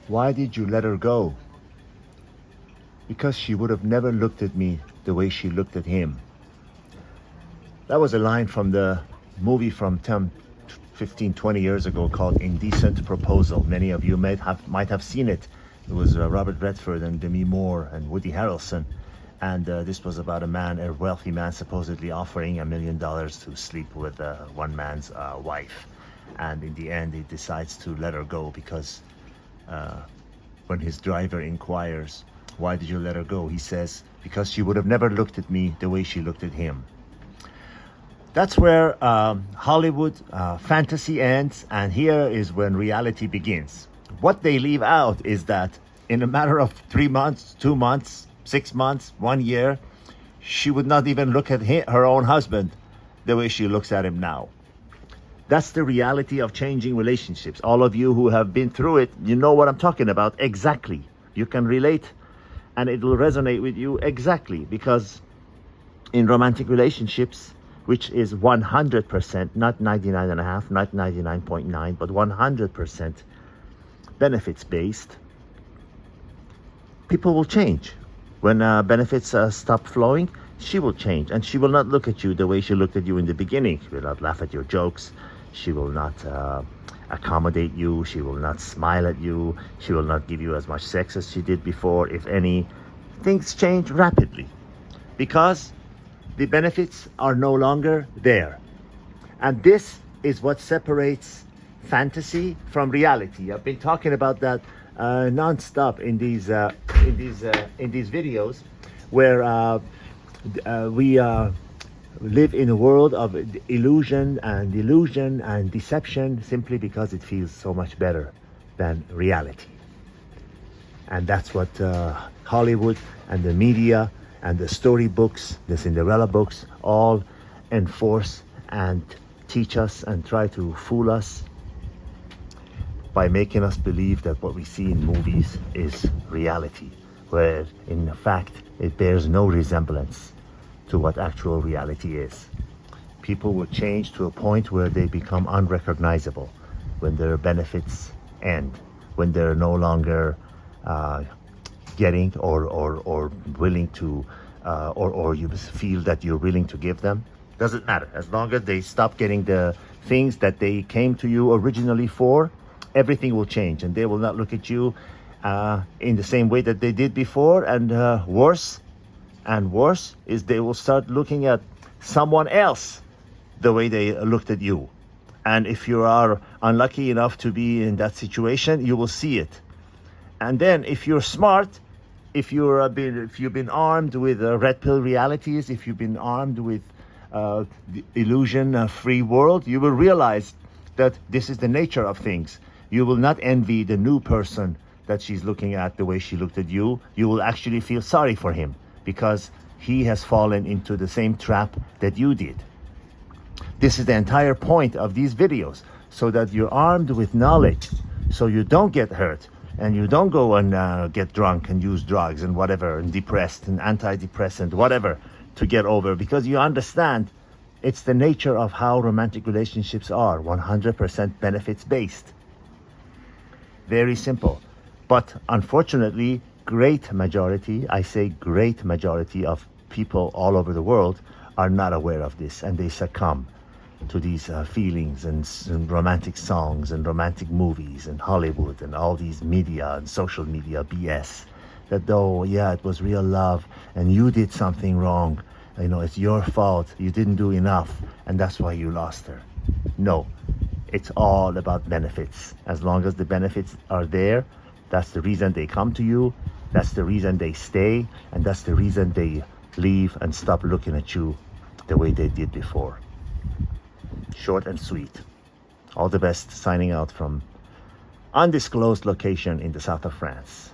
Why did you let her go? Because she would have never looked at me the way she looked at him. That was a line from the movie from 15, 20 years ago called Indecent Proposal. Many of you might have seen it. It was Robert Redford and Demi Moore and Woody Harrelson. And this was about a wealthy man supposedly offering $1 million to sleep with one man's wife. And in the end, he decides to let her go because when his driver inquires, why did you let her go? He says, because she would have never looked at me the way she looked at him. That's where Hollywood fantasy ends, and here is when reality begins. What they leave out is that in a matter of 3 months, 2 months, 6 months, 1 year, she would not even look at her own husband the way she looks at him now. That's the reality of changing relationships. All of you who have been through it, you know what I'm talking about exactly. You can relate and it will resonate with you exactly, because in romantic relationships, which is 100%, not 99.5, not 99.9, but 100% benefits based, people will change. When benefits stop flowing, she will change, and she will not look at you the way she looked at you in the beginning. She will not laugh at your jokes. She will not accommodate you. She will not smile at you. She will not give you as much sex as she did before, if any. Things change rapidly because the benefits are no longer there. And this is what separates fantasy from reality. I've been talking about that non-stop in these videos, where we live in a world of illusion and delusion and deception simply because it feels so much better than reality. And that's what Hollywood and the media and the storybooks, the Cinderella books, all enforce and teach us and try to fool us by making us believe that what we see in movies is reality, where in fact it bears no resemblance to what actual reality is. People will change to a point where they become unrecognizable when their benefits end, when they're no longer getting or willing to, or you feel that you're willing to give them. Doesn't matter. As long as they stop getting the things that they came to you originally for, everything will change, and they will not look at you in the same way that they did before. And worse is they will start looking at someone else the way they looked at you. And if you are unlucky enough to be in that situation, you will see it. And then if you're smart, if you've been armed with red pill realities, if you've been armed with the illusion free world, you will realize that this is the nature of things. You will not envy the new person that she's looking at the way she looked at you. You will actually feel sorry for him because he has fallen into the same trap that you did. This is the entire point of these videos, so that you're armed with knowledge, so you don't get hurt and you don't go and get drunk and use drugs and whatever, and depressed and antidepressant, whatever, to get over, because you understand it's the nature of how romantic relationships are, 100% benefits based. Very simple. But unfortunately, great majority, I say great majority of people all over the world are not aware of this, and they succumb to these feelings and romantic songs and romantic movies and Hollywood and all these media and social media BS, that though, yeah, it was real love and you did something wrong, you know, it's your fault, you didn't do enough, and that's why you lost her. No, it's all about benefits. As long as the benefits are there, that's the reason they come to you, that's the reason they stay, and that's the reason they leave and stop looking at you the way they did before. Short and sweet. All the best, signing out from undisclosed location in the south of France.